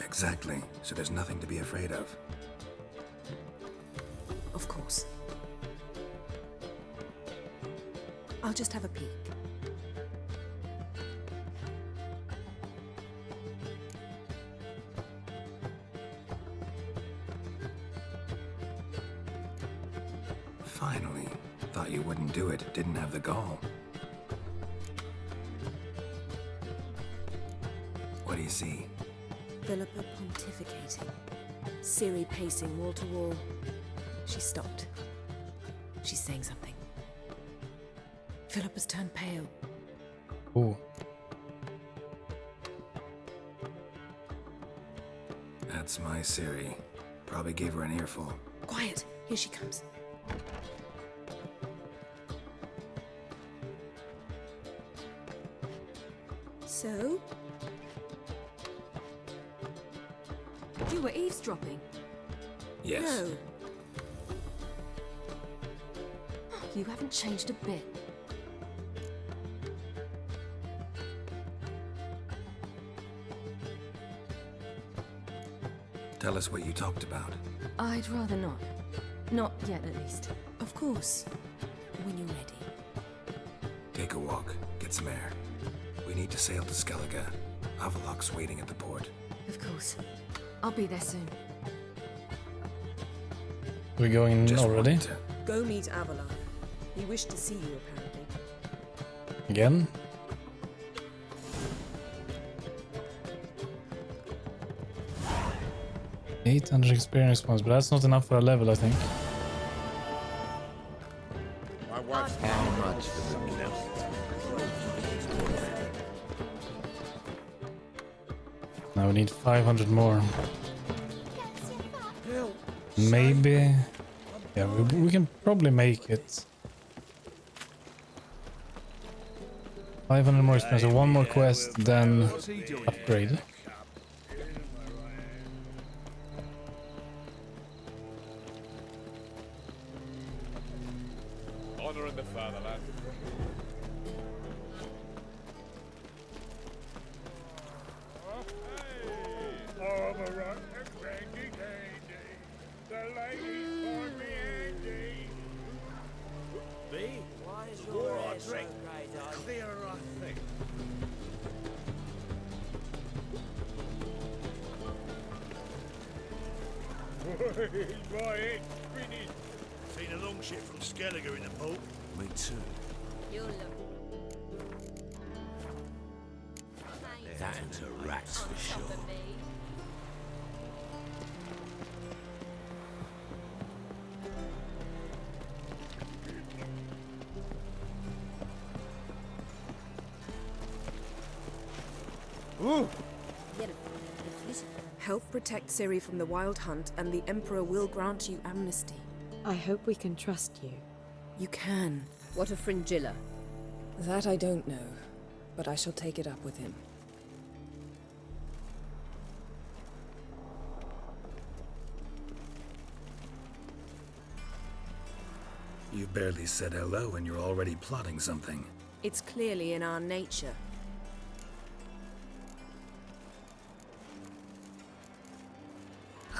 Exactly, so there's nothing to be afraid of. Of course. I'll just have a peek. Finally. Thought you wouldn't do it. Didn't have the gall. What do you see? Philippa pontificating. Ciri pacing wall to wall. She stopped. She's saying something. Philippa's turned pale. Ooh. That's my Ciri. Probably gave her an earful. Quiet! Here she comes. So? You were eavesdropping? Yes. No. You haven't changed a bit. Tell us what you talked about. I'd rather not. Not yet, at least. Of course. When you're ready. Take a walk. Get some air. We need to sail to Skellige. Avalok's waiting at the port. Of course. I'll be there soon. We're going Just already? wanted to- Go meet Avalok. He wished to see you, apparently. Again? $800 experience points, but that's not enough for a level, I think. My wife's How much for the milk? Now we need 500 more. Maybe. Yeah, we can probably make it. 500 more experience, so one more quest, then upgrade. honor in the fatherland. Why is your hair so grey-eyed? Clearer, I think. Right, British. Seen a long ship from Skellige in the port. Me too. You'll look. That and a rat's for sure. Help protect Ciri from the Wild Hunt, and the Emperor will grant you amnesty. I hope we can trust you. You can. What of Fringilla? That I don't know, but I shall take it up with him. You barely said hello and you're already plotting something. It's clearly in our nature.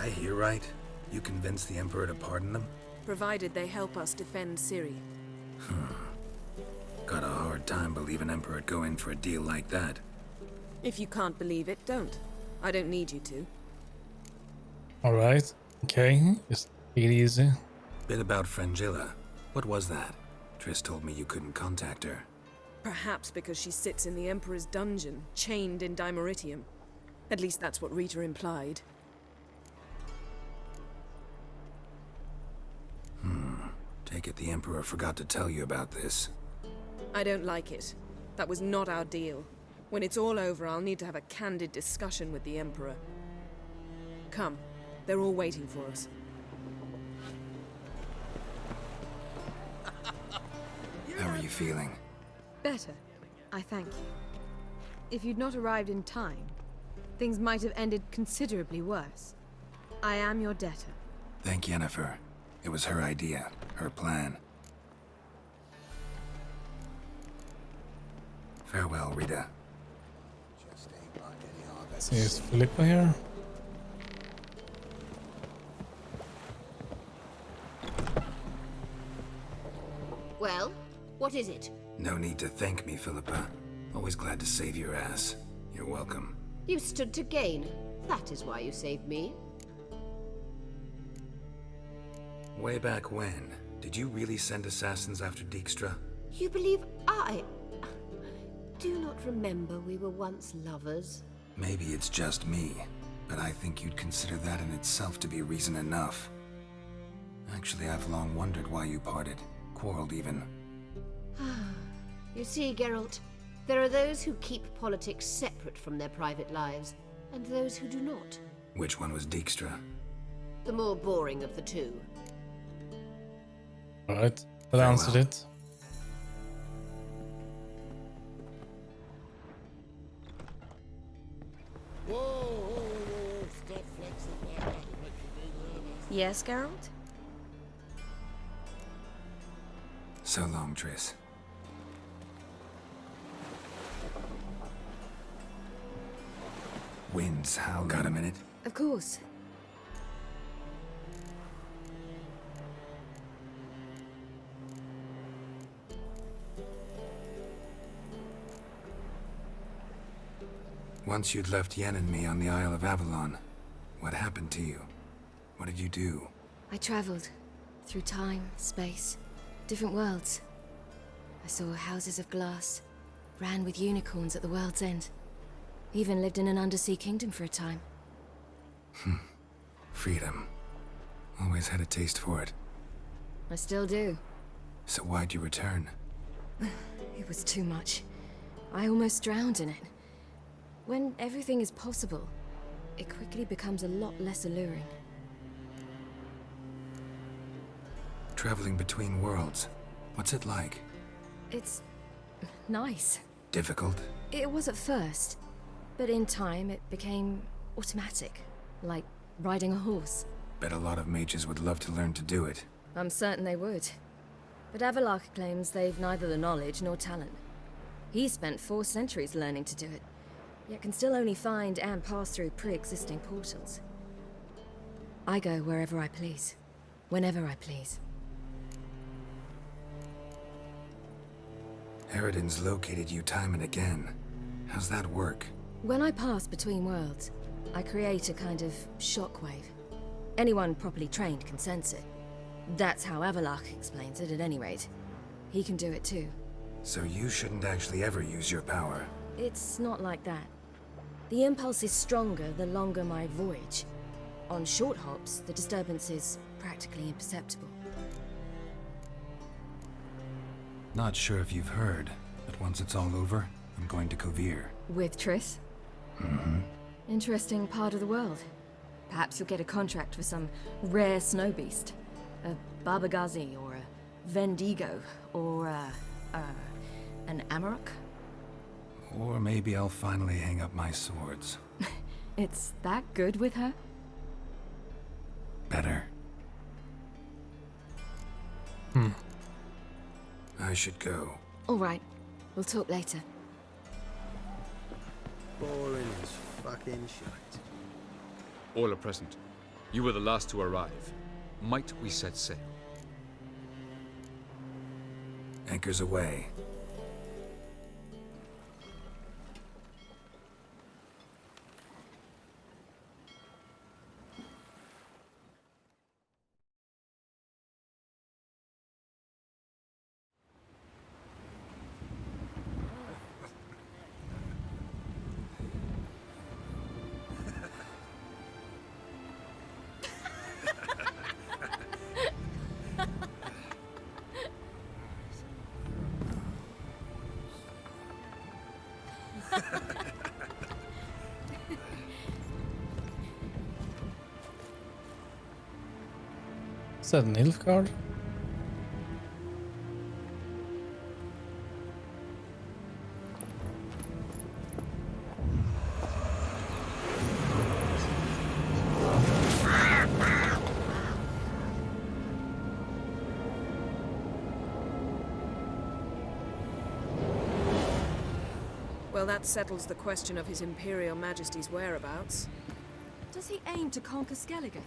I hear right. You convinced the Emperor to pardon them? Provided they help us defend Ciri. Got a hard time believing Emperor'd go in for a deal like that. If you can't believe it, don't. I don't need you to. Alright, okay, just take it easy. Bit about Fringilla. What was that? Triss told me you couldn't contact her. Perhaps because she sits in the Emperor's dungeon, chained in Dimeritium. At least that's what Rita implied. Take it the Emperor forgot to tell you about this. I don't like it. That was not our deal. When it's all over, I'll need to have a candid discussion with the Emperor. Come. They're all waiting for us. How are you feeling? Better. I thank you. If you'd not arrived in time, things might have ended considerably worse. I am your debtor. Thank Yennefer. It was her idea, her plan. Farewell, Rita. See, is Philippa here? What is it? No need to thank me, Philippa. Always glad to save your ass. You're welcome. You stood to gain. That is why you saved me. Way back when, did you really send assassins after Dijkstra? You believe I... do not remember we were once lovers? Maybe it's just me, but I think you'd consider that in itself to be reason enough. Actually, I've long wondered why you parted. Quarreled even. You see, Geralt, there are those who keep politics separate from their private lives, and those who do not. Which one was Dijkstra? The more boring of the two. Alright, that answered it. Whoa, stop flexing like that. It makes me nervous. Yes, Geralt? So long, Triss. Winds howling. Got a minute? Of course. Once you'd left Yen and me on the Isle of Avalon, what happened to you? What did you do? I traveled through time, space, different worlds. I saw houses of glass, ran with unicorns at the world's end. Even lived in an undersea kingdom for a time. Freedom. Always had a taste for it. I still do. So why'd you return? It was too much. I almost drowned in it. When everything is possible, it quickly becomes a lot less alluring. Traveling between worlds. What's it like? It's nice. Difficult? It was at first, but in time it became automatic, like riding a horse. Bet a lot of mages would love to learn to do it. I'm certain they would. But Avalark claims they've neither the knowledge nor talent. He spent 4 centuries learning to do it, yet can still only find and pass through pre-existing portals. I go wherever I please, whenever I please. Eridan's located you time and again. How's that work? When I pass between worlds, I create a kind of shockwave. Anyone properly trained can sense it. That's how Avalark explains it, at any rate. He can do it too. So you shouldn't actually ever use your power. It's not like that. The impulse is stronger the longer my voyage. On short hops, the disturbance is practically imperceptible. Not sure if you've heard, but once it's all over, I'm going to Kovir. With Triss? Mm-hmm. Interesting part of the world. Perhaps you'll get a contract for some rare snow beast. A Barbagazi, or a Vendigo, or an Amarok. Or maybe I'll finally hang up my swords. It's that good with her? Better. I should go. All right. We'll talk later. Boring as fucking shite. All are present. You were the last to arrive. Might we set sail? Anchors away. Is that an Nilfgaard? Well, that settles the question of His Imperial Majesty's whereabouts. Does he aim to conquer Skellige?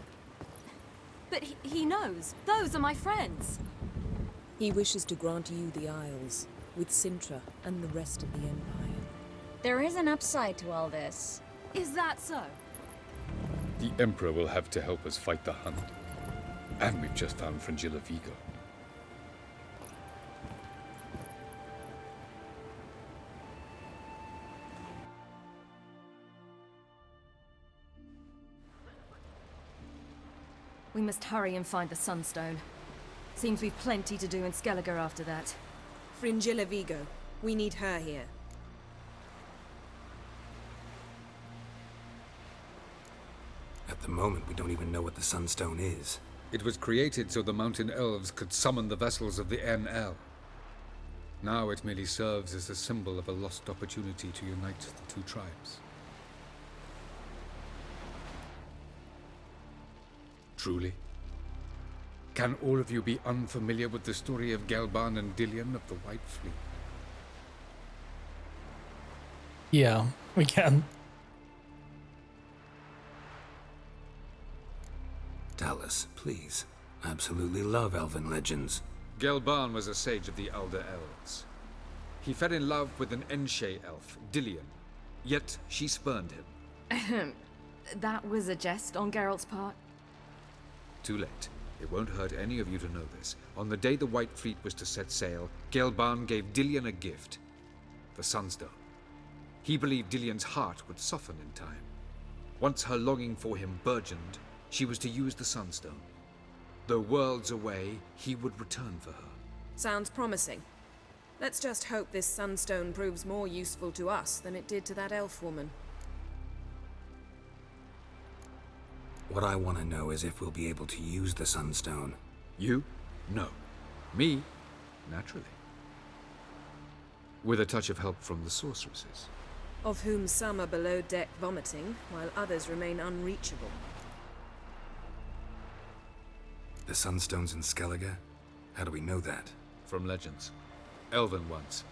But he knows. Those are my friends. He wishes to grant you the Isles, with Sintra and the rest of the Empire. There is an upside to all this. Is that so? The Emperor will have to help us fight the Hunt. And we've just found Fringilla Vigo. We must hurry and find the Sunstone. Seems we've plenty to do in Skellige after that. Fringilla Vigo. We need her here. At the moment, we don't even know what the Sunstone is. It was created so the Mountain Elves could summon the vessels of the NL. Now it merely serves as a symbol of a lost opportunity to unite the two tribes. Truly? Can all of you be unfamiliar with the story of Gelban and Dillion of the White Fleet? Yeah, we can. Tell us, please. I absolutely love elven legends. Gelban was a sage of the Elder Elves. He fell in love with an Enshe elf, Dillion, yet she spurned him. Ahem. That was a jest on Geralt's part. Too late. It won't hurt any of you to know this. On the day the White Fleet was to set sail, Gelban gave Dillion a gift. The Sunstone. He believed Dillion's heart would soften in time. Once her longing for him burgeoned, she was to use the Sunstone. Though worlds away, he would return for her. Sounds promising. Let's just hope this Sunstone proves more useful to us than it did to that elf woman. What I want to know is if we'll be able to use the Sunstone. You? No. Me? Naturally. With a touch of help from the sorceresses. Of whom some are below deck vomiting, while others remain unreachable. The Sunstone's in Skellige? How do we know that? From legends. Elven ones.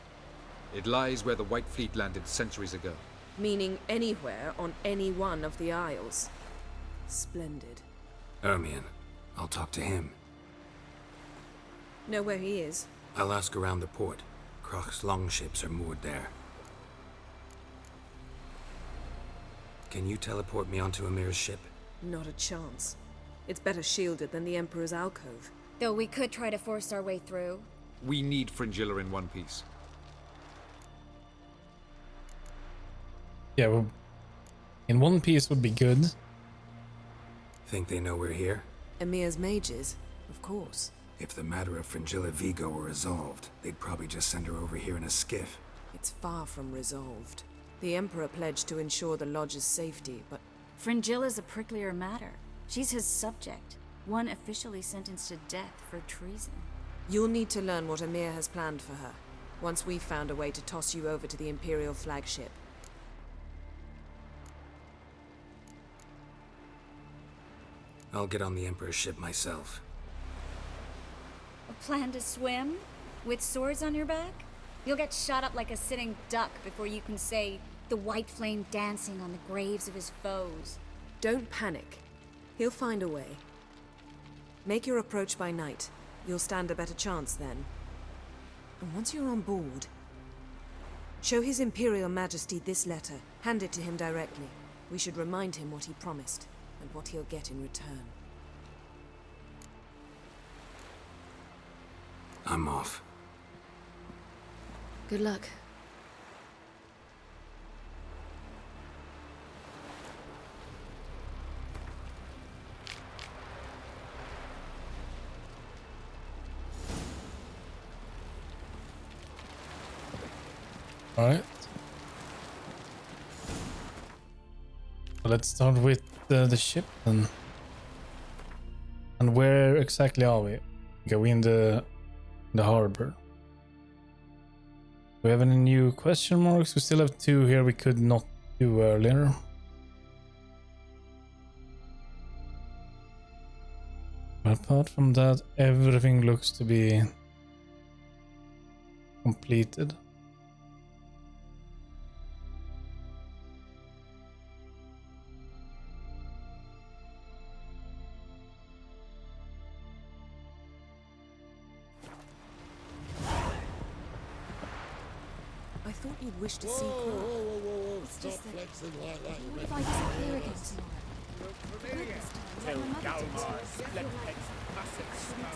It lies where the White Fleet landed centuries ago. Meaning anywhere on any one of the Isles. Splendid. Ermion. I'll talk to him. Know where he is? I'll ask around the port. Croc's longships are moored there. Can you teleport me onto Amir's ship? Not a chance. It's better shielded than the Emperor's alcove. Though we could try to force our way through. We need Fringilla in one piece. Yeah, well, in one piece would be good. Think they know we're here? Emir's mages, of course. If the matter of Fringilla Vigo were resolved, they'd probably just send her over here in a skiff. It's far from resolved. The Emperor pledged to ensure the Lodge's safety, but... Fringilla's a pricklier matter. She's his subject, one officially sentenced to death for treason. You'll need to learn what Emir has planned for her, once we've found a way to toss you over to the Imperial flagship. I'll get on the Emperor's ship myself. A plan to swim? With swords on your back? You'll get shot up like a sitting duck before you can say, the white flame dancing on the graves of his foes. Don't panic. He'll find a way. Make your approach by night. You'll stand a better chance then. And once you're on board, show His Imperial Majesty this letter. Hand it to him directly. We should remind him what he promised, and what he'll get in return. I'm off. Good luck. Alright. So let's start with the ship then. And where exactly are we? Okay, we in the harbor. Do we have any new question marks? We still have two here we could not do earlier. But apart from that, everything looks to be completed. thought you'd wish to Whoa, see whoa, Crow. whoa, whoa, It's stop just that- flexing like that. What if I disappear again tomorrow? Good this time, like my mother did. I feel like I shouldn't see them.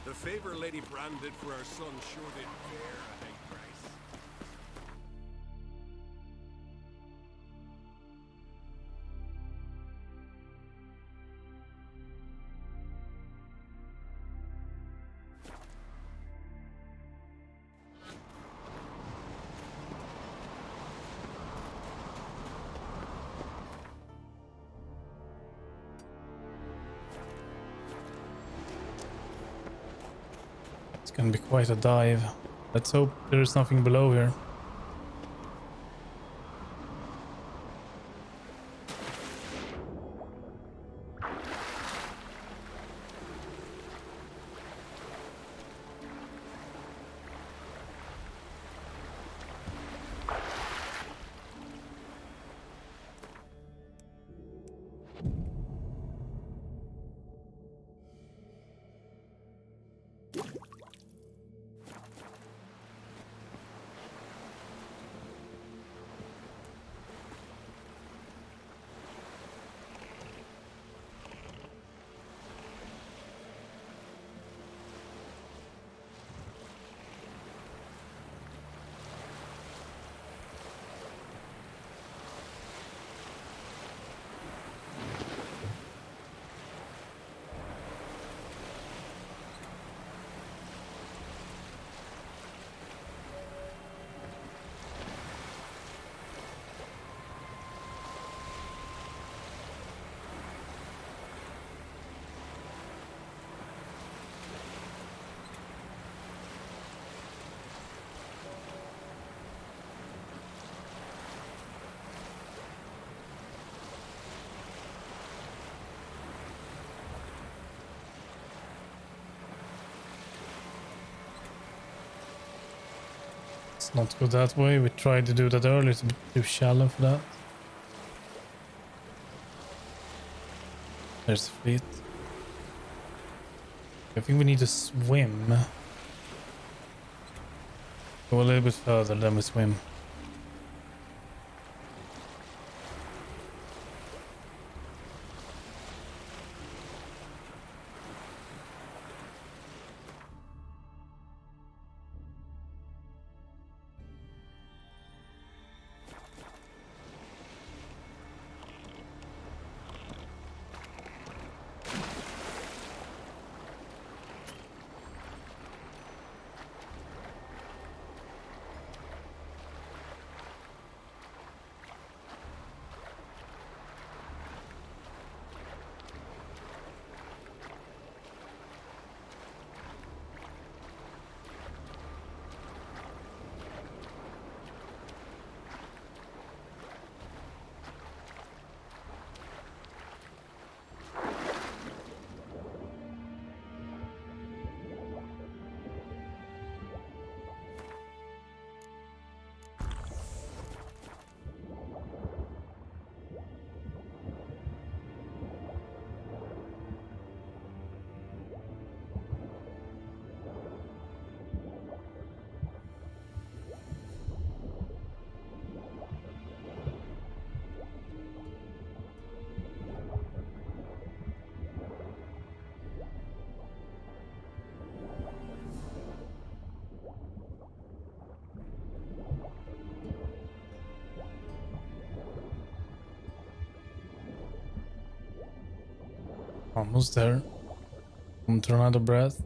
The favor Lady Brand did for our son sure did bear a high price. It's gonna be quite a dive. Let's hope there's nothing below here. Let's not go that way. We tried to do that earlier. It's a bit too shallow for that. There's the fleet. I think we need to swim. Go a little bit further, then we swim. Almost there. Come to another breath.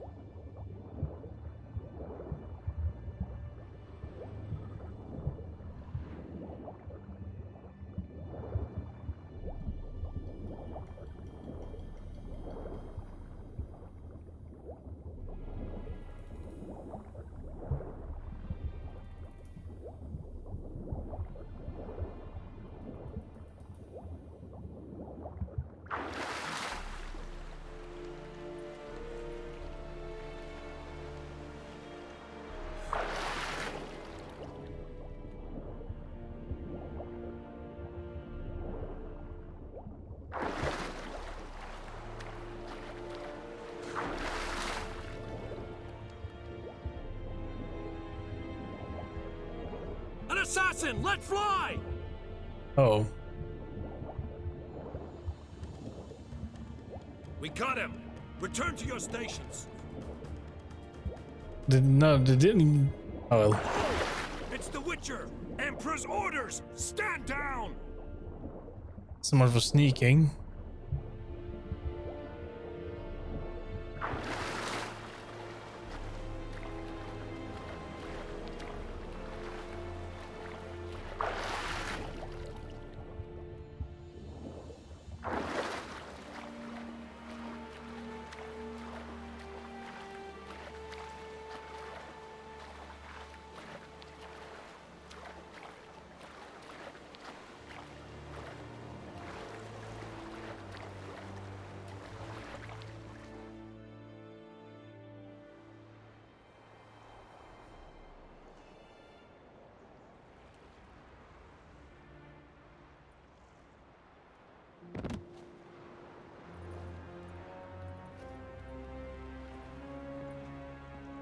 assassin! Let fly! Oh. We got him! Return to your stations! They didn't. Oh well. It's the Witcher! Emperor's orders! Stand down! Someone for sneaking.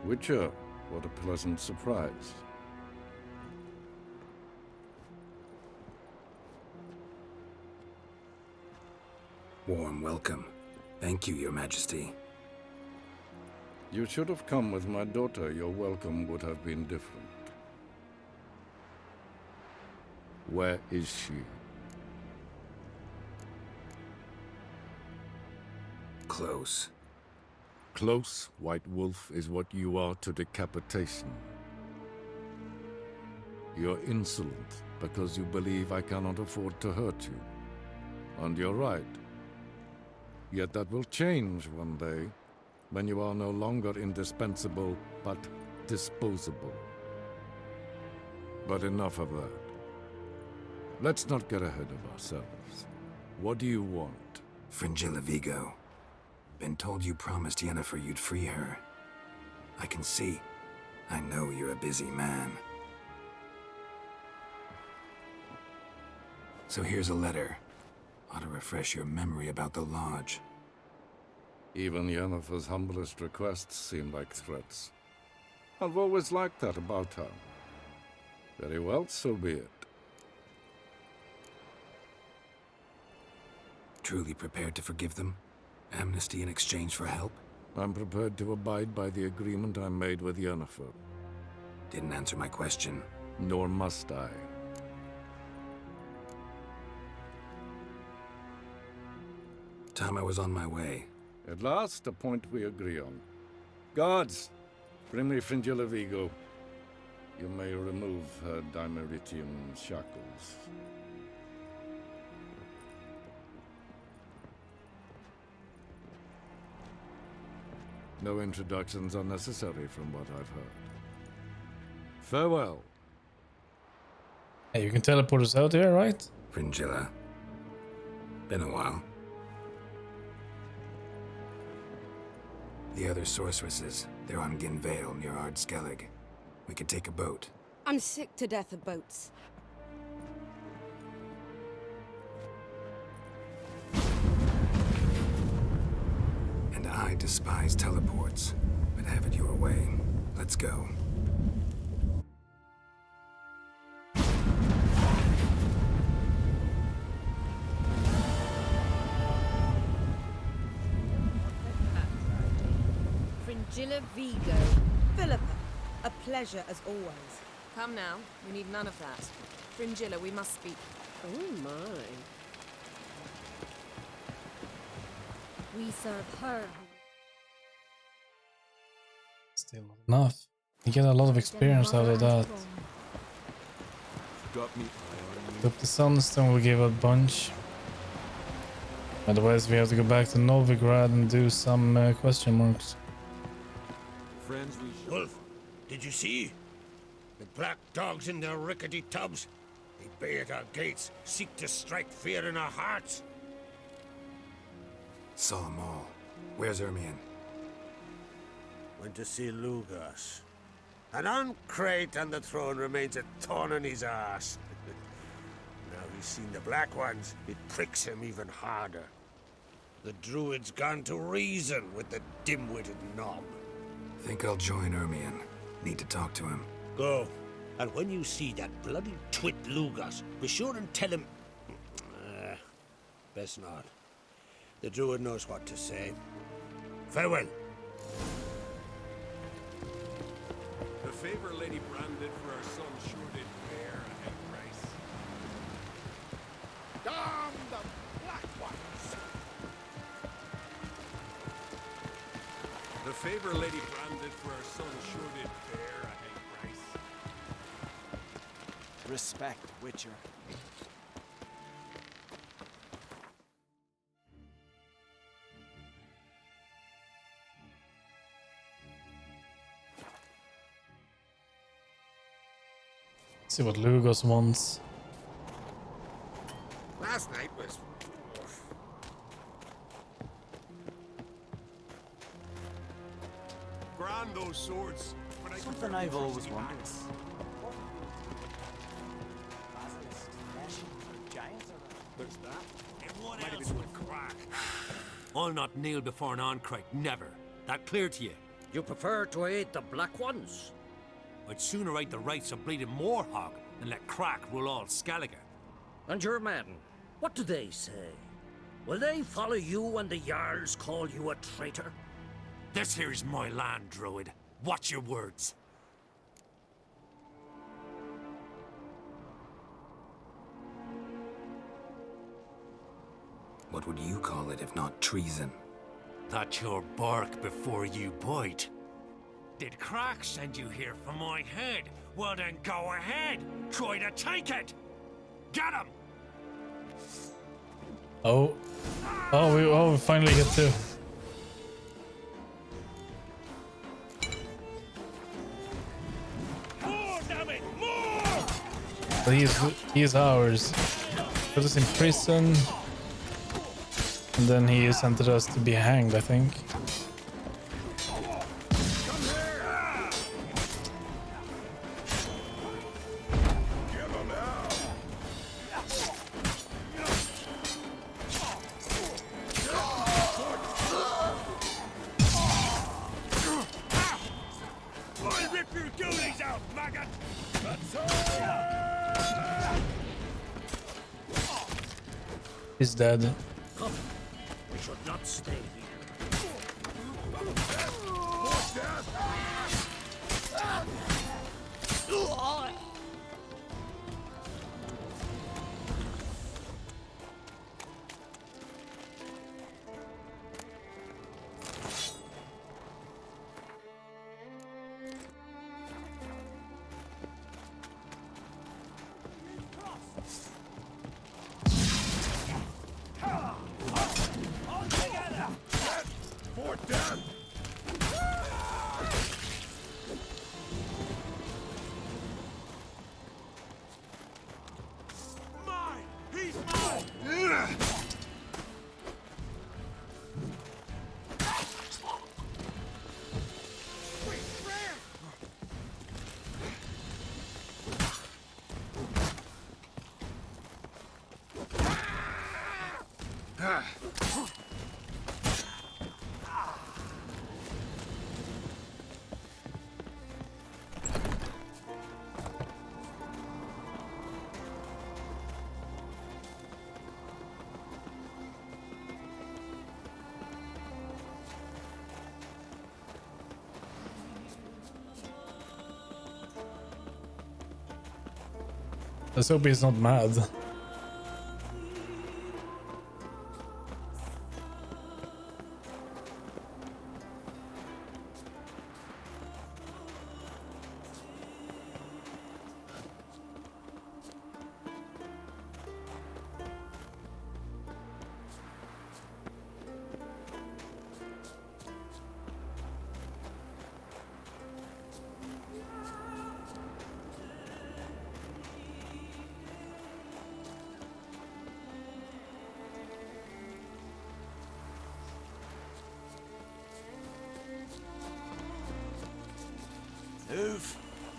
Witcher, what a pleasant surprise. Warm welcome. Thank you, Your Majesty. You should have come with my daughter. Your welcome would have been different. Where is she? Close. Close, White Wolf, is what you are to decapitation. You're insolent because you believe I cannot afford to hurt you. And you're right. Yet that will change one day, when you are no longer indispensable, but disposable. But enough of that. Let's not get ahead of ourselves. What do you want? Fringilla Vigo. Been told you promised Yennefer you'd free her. I can see. I know you're a busy man. So here's a letter. Ought to refresh your memory about the Lodge. Even Yennefer's humblest requests seem like threats. I've always liked that about her. Very well, so be it. Truly prepared to forgive them? Amnesty in exchange for help? I'm prepared to abide by the agreement I made with Yennefer. Didn't answer my question. Nor must I. Time I was on my way. At last, a point we agree on. Guards, bring me Fringilla Vigo. You may remove her dimeritium shackles. No introductions are necessary from what I've heard. Farewell. Hey, you can teleport us out here, right? Fringilla. Been a while. The other sorceresses, they're on Ginvale near Ardskellig. We could take a boat. I'm sick to death of boats. And I despise teleports, but have it your way. Let's go. Fringilla Vigo. Philippa, a pleasure as always. Come now, we need none of that. Fringilla, we must speak. Oh my. We serve her. Still not enough. You get a lot of experience out of that. Got me. Up the Sunstone will give a bunch. Otherwise we have to go back to Novigrad and do some question marks. Friends, we should. Wolf, did you see? The black dogs in their rickety tubs. They bay at our gates, seek to strike fear in our hearts. Saw 'em all. Where's Ermion? Went to see Lugas. An uncrate on the throne remains a thorn in his ass. Now he's seen the Black Ones, it pricks him even harder. The Druid's gone to reason with the dim-witted knob. Think I'll join Ermion. Need to talk to him. Go. And when you see that bloody twit Lugas, be sure and tell him... best not. The druid knows what to say. Farewell. The favor Lady Brand did for our son sure did bear a high price. Damn the black ones! The favor Lady Brand did for our son sure did bear a high price. Respect, Witcher. See what Lugos wants. Last night was... Grand those swords, but I Something I've always wondered. There's that. And what else would crack? I'll not kneel before an Oncrite, never. That clear to you? You prefer to aid the Black Ones? I'd sooner right the rights of bleeding Moorhog than let crack rule all Skellige. And your men, what do they say? Will they follow you when the Jarls call you a traitor? This here's my land, Druid. Watch your words. What would you call it if not treason? That's your bark before you bite. Did Crack send you here for my head? Well then go ahead. Try to take it. Get him! Oh. We finally get to. More, damn it! More! But he's ours. Put us in prison. And then he sentenced us to be hanged, I think. I'll rip your goonies out, maggot! He's dead. Come, we should not stay here. Let's hope he's not mad. Move.